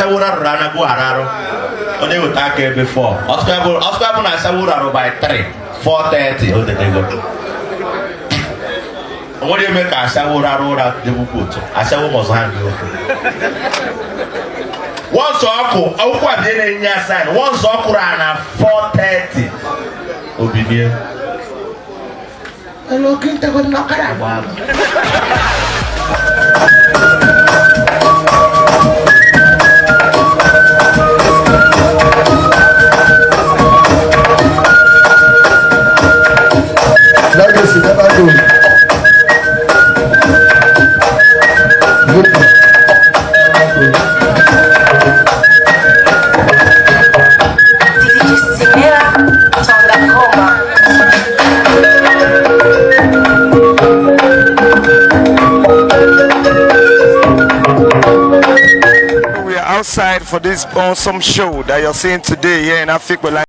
Sawura Rana Guararo. Only would take it before. Oscar na Sawura by 4:30. Oh, they go. What do you make a Sawura road out the boot? I said, what was handled? One so I'll dinner in your sign. One so at 4:30. Obedient. Hello, Kinta would knock it out. Legacy never do. We are outside for this awesome show that you're seeing today here in Afikpo.